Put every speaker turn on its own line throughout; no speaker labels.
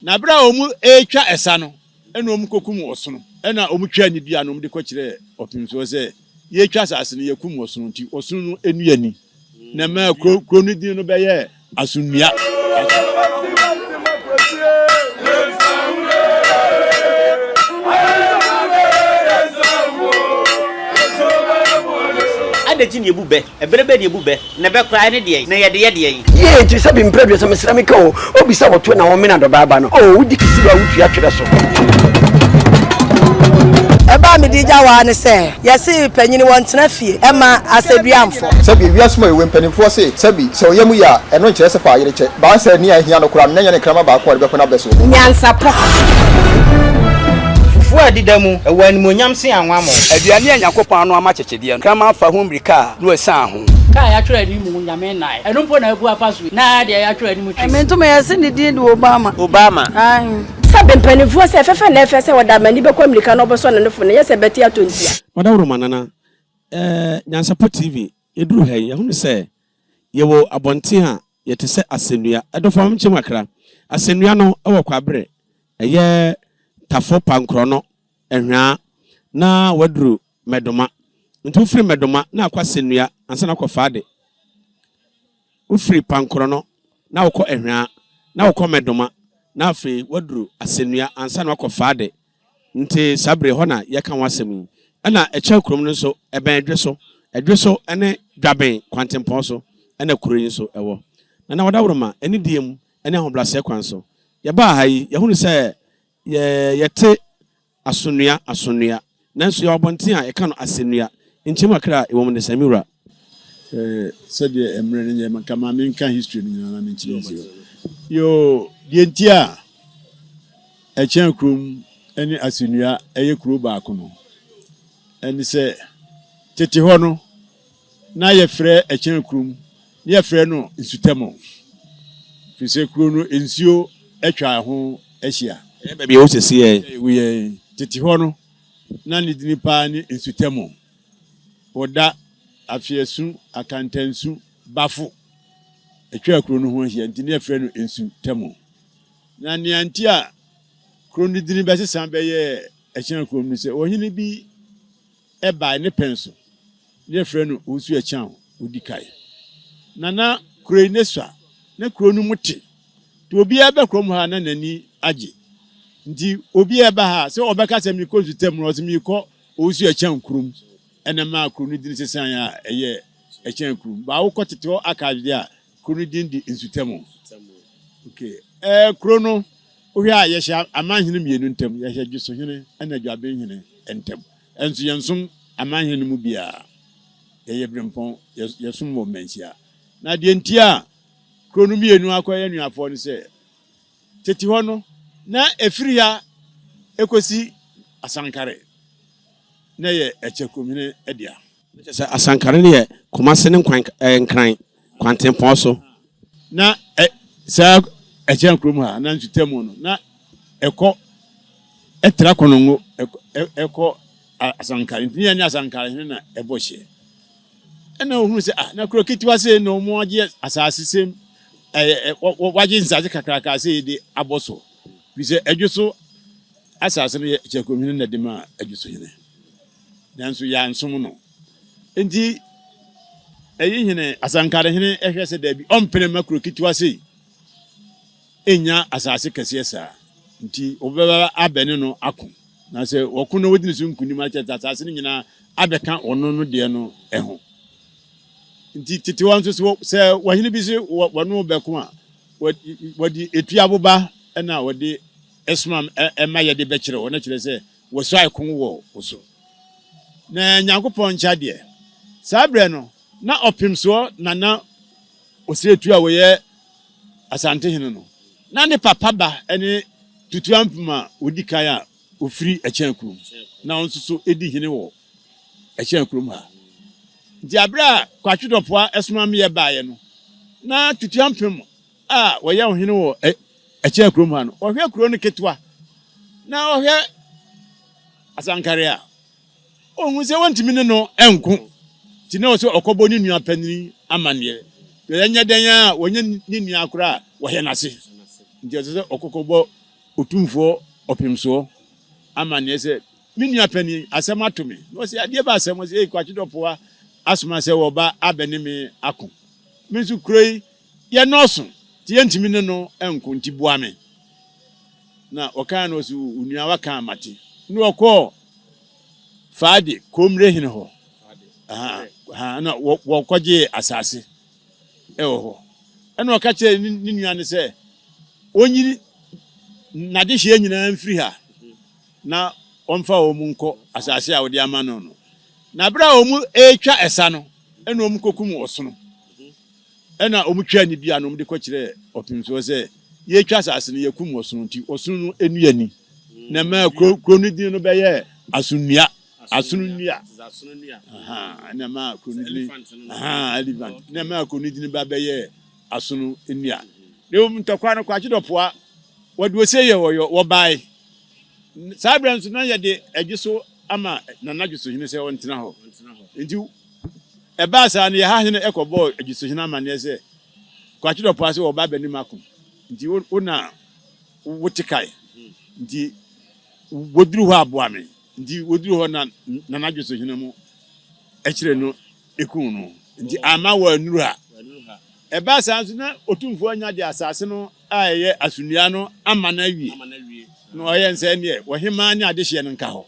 na bra omu etwa esa no ena omu kokum osono ena omu twa ni bia no omu de ko kire opimso se ye twa asase no yekum osono nti osono no enu ani na ma kro no din no be ye asunua
Ade ni ebube eberebe ni ebube na be kra ne de na ye ye
ye ti sabi mpredwe se mesramika o obisa woto na wo mena do baba no o wudi kisiwa wutu atwere so
eba mi dija wa ne se yesi panyini wontena fie ema aseduamfo
sabi wiasmo ewe mpanifo se sabi se oyemu ya eno nkire se fa yere che ba se ni ahia no kura menanya ne krama ba ko de bekona beso
nyansa po
fufu adidamu ewa ni monyam se anwa mo
aduane anyakopon no ama chechede no krama fa ho mbrika no esa ho
ka ya twere ni mu nyame nai eno mpo na abu apaso na de ya twere ni mu twi
mentuma yesi ni din Obama ai
sabe mpanifo se fefe na efe se wada mani be kwamrika no boso ne nofo ne yese beti atontia
wada manana Nyansapo TV eduru ha ye hunu se yewo abonte ha yete se asenua edofam chimakra asenua no ewo kwabre eye tafo pankro no ehwa na waduru medoma nti ufiri medoma na akwa senua ansa na akofade ufiri pankro no na akọ ehwa na akọ medoma na afi waduru asenua ansa na akofade nti sabre hona yeka wasem ana echa krom no so eben edweso ene dwaben kwantempon so ena kuroyin so ewo na wadawroma eni diem ene hoblase kwan so ye ba hayi ye hunu se yete asunua nanso ye obonten a ye ka no asenua nchema kra ewo mo ne samira
sabe emre ne ma kama men kan history ni na men chiri yo dientia echen krom eni asunua eye kuro ba ko no eni se tete ho no na ye frɛ echen krom ye frɛ no nsutemo fise kuro no ensio etwa ho ahia
baby o se sie
we tete ho no na ni dinipa ni nsutemo oda afiesu akantansu bafo etwa kuro no ho ahia ntini ye frɛ no nsutemo na ni anti a kuro no dini bɛ sesan bɛ ye echen kuro no se ohini bi eba ne penso ne frɛ no osu echan odikai nana kuro ineswa na kuro no muti to obi ebe kuro mu ha na nani age ndi obi ebe ha se obeka sem ni ko zutem no se mi ko osu echan kurum ena ma kuro no din sesan ya eye echan kurum ba wo kotete akade a kuro no din di insutemo okay kuro no ohwe a ye sha amanhene mienu ntem ye sha dwuso hene ena dwaben hene entem enso yensum amanhene mu bia ye brempon yesum mo mensia na de ntia kuro no mienu akoye nuafo ni se tete ho no na efiri ya ekosi asankare na ye echekomine edia
se asankare ne ye komase ne nkran kwantempon so
na sa echen kuro mu ha na nsutemu no na eko etra konongo eko asankare ntia nya asankare na ebohye ena ohunu se na kuro kitiwa se no mo age asase sem waje nzaje kakraka se de aboso bise adwuso asase no chekomine na de ma adwuso hene nanso ya nsom no enti eyi hene asankare hene ehwe se da bi ompene makuro kitiwa se enya asase kase sa nti obeba abene no ako na se wokuno wodini so nkuni ma che asase no nyina abeka ono no de no eho nti titi wanso se wahini bi se wonu beko a wadi etuaboba na wadi esmam ema ye de bekire wona kire se woso aikon wo woso na nyankopon ncha de sabre no na opimso na osire a woye asante hene no na ne papa ba ene tutuampuma odikan a ofiri echen krum na onso so edi hene wo echen krum ha diabra kwatwedopoa esomam ye baaye no na tutuampem a woye ohene wo echen krum ha no ohwe kuro no ketwa na ohwe asankare a ohun se wontimi ne no enko ti na so okobo ni nua panini amane ye nya den a wonye ni nua akora wohe nase nti so okokobo otumfo opimso ama ne se minua pani asɛm ato me no se ade ba asɛm se kwachi dopoa asoma se wo ba abene me ako me nso kuroi ye nɔɔso ti yentimi ne no enko nti boa me na okan no so unua waka amate no okɔ faade komre hene ho na wɔkɔgye asase ɛwɔ hɔ ɛna ɔka kyerɛ ne nua ne sɛ onyiri nade hye nyinaa mfiri ha na ɔmfa wɔn nkɔ asase a wɔde ama no no na bra wɔn etwa ɛsa no ɛna wɔn kokum ɔsono ɛna wɔn twa ne bia no wɔn de kɔ kyerɛ ɔpemso sɛ yɛtwa asase no yɛkum ɔsono nti ɔsono no enuani na ma kuro no din no bɛyɛ asunua na ma kuro no din elephant na ma kuro no din ba bɛyɛ asono enua ne wɔn ntɔkwa no kwachi dopoa wɔde wɔsɛ yɛ wɔ bae sabra nso na yɛde adwiso ama nana adwiso hene sɛ wɔntena hɔ nti ɛbaa saa no yɛ ha hene ɛkɔbɔ adwiso hene ama ne sɛ kwachi dopoa sɛ wɔba bɛnim akom nti wona wotikai nti woduru hɔ aboa me nti woduru hɔ na nana adwiso hene mu ɛkyerɛ no ekun no nti ama wɔ anuru ha ɛbaa saa nso na otumfo anya de asase no a ɛyɛ asunua no ama na wie no ɔyɛ nsɛ ne wɔhema ne adehye no nka hɔ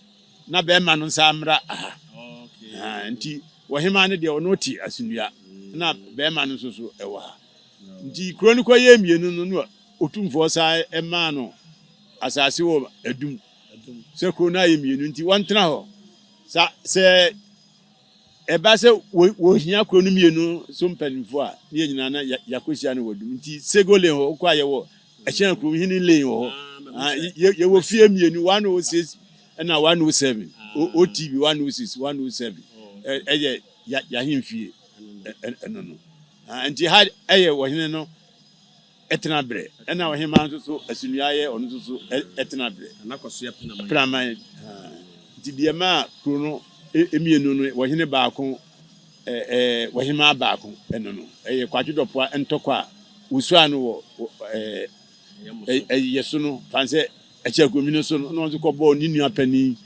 na bɛɛma no nsa amra aha nti wɔhema ne deɛ ɔno ti asunua na bɛɛma no nso so ɛwɔ ha nti kuro no kɔyɛ mienu no otumfo saa ɛma no asase wɔ adum sɛ kuro no ayɛ mienu nti wɔntena hɔ sɛ ɛba sɛ wɔhia kuro no mienu so mpanimfo a ne nyinaa na yakɔhyia no wɔdum nti segole hɔ kɔ ayɛ wɔ ɛhyɛn kuro hini lane wɔ hɔ yɛwɔ fie mienu 106 ɛna 107 OTV 106 107 ɛyɛ yahemfie ɛno no nti ha ɛyɛ wɔhene no ɛtena brɛ ɛna wɔhema nso so asunua yɛ ɔno nso so ɛtena brɛ
anakɔso
praman nti deɛ ma kuro no emienu no wɔhene baako wɔhema baako ɛno no ɛyɛ kwachi dopoa ntɔkɔ a wosua no wɔ yeso no fanse eche agomino so no nso kɔ bɔ ni nua pani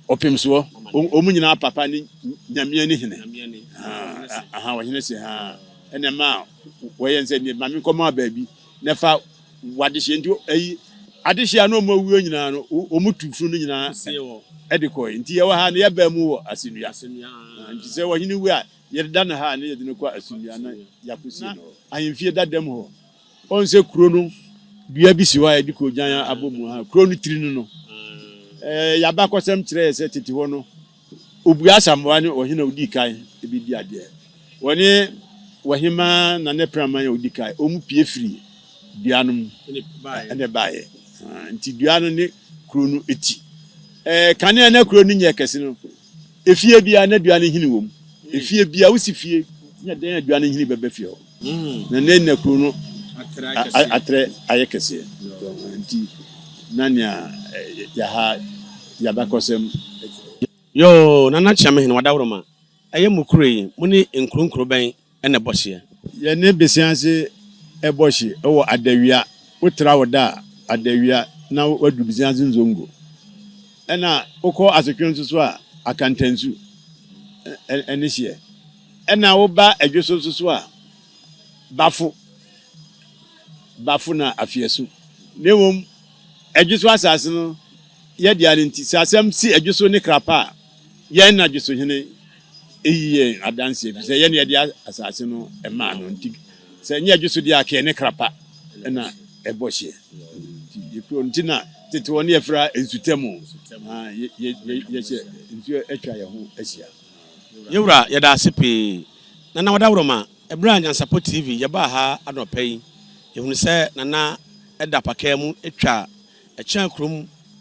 opemso omu nyina papa ni nyamia ni hene wɔhene se ha ene ma wɔyɛ nse ni mami kɔma baabi na fa wadehye nti ayi adehye no mo wuo nyina no omu tufuru no nyina ɛde kɔ nti yɛ wɔ ha ne yɛ ba mu wɔ asenua nti sɛ wɔhene wu a yɛ da na ha ne yɛ de no kɔ asenua na yakosi no ahemfie dadam hɔ onse kuro no dua bi si hɔ a yɛde kɔ gyan abomu ha kuro no tiri no yaba kɔsɛm kyerɛ sɛ tete hɔ no obua asamwa ne ɔhene odi kan ebi di ade wɔne wɔhema na ne praman odi kan ɔmu pie firi dua no ne bae nti dua no ne kuro no eti kanea na kuro no nyɛ kɛse no efie bia na dua no hini wɔ mu efie bia wosi fie nya den dua no hini bɛbɛ fie hɔ na ne na kuro no atre ayɛ kɛse nti nania ya bakɔsɛm
yo nana kyame hene wadawroma ɛyɛ mukuro yi muni nkronkro bɛn ɛna bɔhye
yɛ ne besianse ɛbɔhye ɛwɔ adawia wotra woda adawia na wadu besianse nzongo ɛna wokɔ asotwe nso so a akantansu ɛne hye ɛna woba adwoso nso so a bafo na afiesu newom adwoso asase no yɛ de ale nti sasɛm si adwoso ne krapa yɛn na adwoso hene eyiye adanse bi sɛ yɛn yɛ de asase no ɛma no nti sɛ nyɛ adwoso de akɛ ne krapa ɛna ɛbɔhye yɛkuro nti na tete wɔn yɛ fra nsutɛmu yɛhyɛ nsuo atwa yɛ ho ahyia
yɛwura yɛda ase pii nana wadawroma ɛbra nyansapo tv yɛba ha adɔpɛ yi yɛhunu sɛ nana ɛda paka mu atwa ɛkyɛn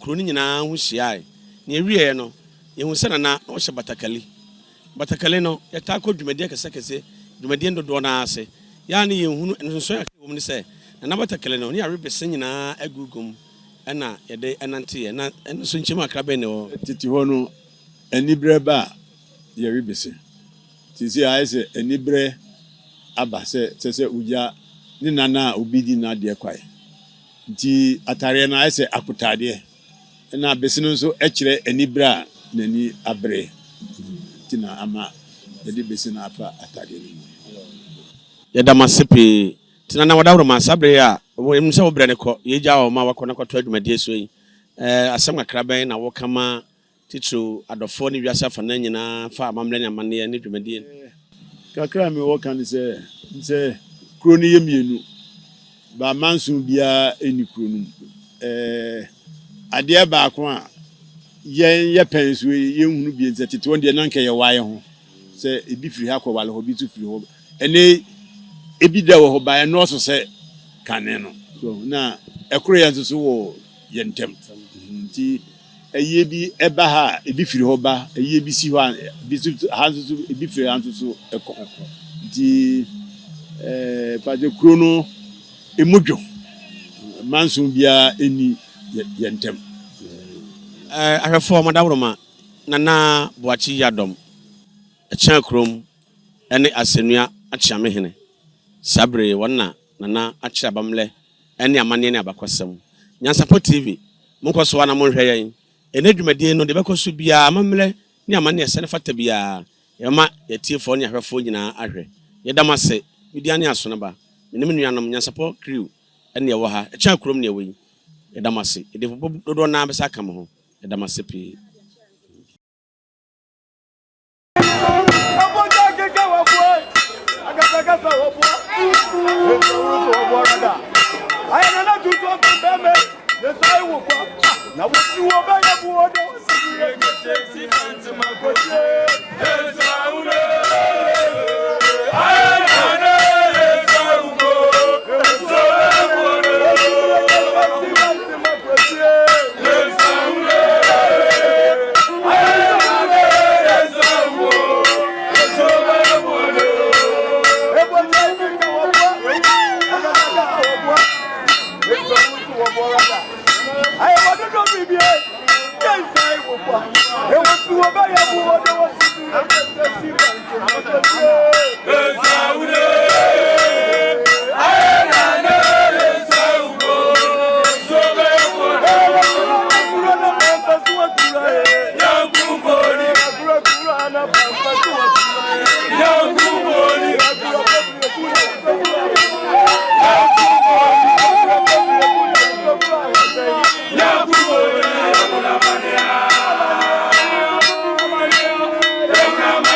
kuro no nyinaa ho hyiae na ewie no yɛhunu sɛ nana ɔhyɛ batakali no yɛtaa kɔ dwumadie kɛsɛkɛsɛ dwumadie dodoɔ na ase ya ne yɛhunu nso yɛ wɔ mu ne sɛ nana batakali no ne arebɛsɛ nyinaa agugum ɛna yɛde ɛnante yɛ na nso nkyɛm akra bɛ ne wɔ
tete hɔ no anibrɛ ba yɛrebɛsɛ tisi ayɛ sɛ anibrɛ aba sɛ ugya ne nana obi di na de kwae nti atare na ese akutade na besino nso ekire anibra nani abre nti na ama yɛde besino afa atade no
yɛda masepe tina na wadawro masabre a wo sɛ wo brɛ ne kɔ yɛgya wo ma wakɔ na kɔtɔ adwumadie so yi asɛm akraban na wɔkama titro adɔfo ne wiase afa na nyinaa fa amamlɛ ne amanne ne dwumadie
kakra me wɔka ne sɛ kuro no yɛ mienu ba manso bia eni kuro no adeɛ baako a yɛ pɛn so yɛ hunu bi nse tete wonde na nka yɛ wae ho sɛ ebi firi ha kɔ wale ho bi tu firi ho ene ebi da wɔ ho ba no so sɛ kane no so na ekoro yɛ nso so wɔ yɛ ntem nti ɛyɛ bi ɛba ha ebi firi ho ba ɛyɛ bi si ho bi so ha nso so ebi firi ha nso so ɛkɔ nti pa de kuro no emodwo manso bia eni yɛ ntem
ahwɛfo madawroma nana boachi yadom ɛkyɛn krom ɛne asenua akyame hene sabre wɔna nana akyɛ abamlɛ ɛne amanne ne abakɔsɛm nyansapo tv monkɔ so wana monhwɛ yɛn ɛne dwumadie no de bɛkɔ so bia amamlɛ ne amanne ɛsɛ ne fata bia yɛma yɛtiefo ne ahwɛfo nyinaa ahwɛ yɛdam ase media ne aso no ba menim nuanom nyansapo crew ɛne ɛwɔ ha ɛkyɛn krom ne ɛwɔ yi yɛdam ase ɛde dodo na bɛsa ka mo ho yɛdam ase pii
Come on.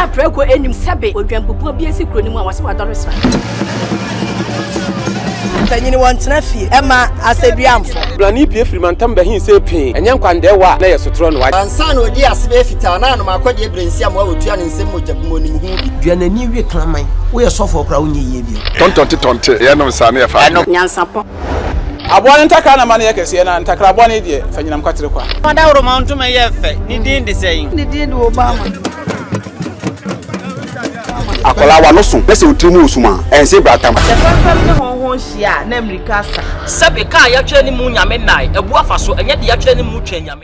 ya preko enim sebe odwampopo bi esi kuro ni mu a wase wadore sra
panyini won tena fie ema aseduamfo
blani pie frimantam bahin se pin enye nkwande wa na yesotro no wa
ansa na odi asebe fita na no makodi ebrensi am wa otua ne nsem mogyabu onim hu bi
duanani wie klaman wo ye sofo okra wo nye yie bi
tontonte ye no nsa na ye fa
nyansapo
abone ntakra na mane yakese na ntakra abone die fanyinam kwatere kwa
Mada woro ma ntoma ye fe ni din de sei
ni din de Obama
akola wa no so pese otrimu osuma ense bratam
fam ne honhon hia na America sa
sebe ka ya twa ni mu nyame nai ebu afa so enye de ya twa ni mu twa nyame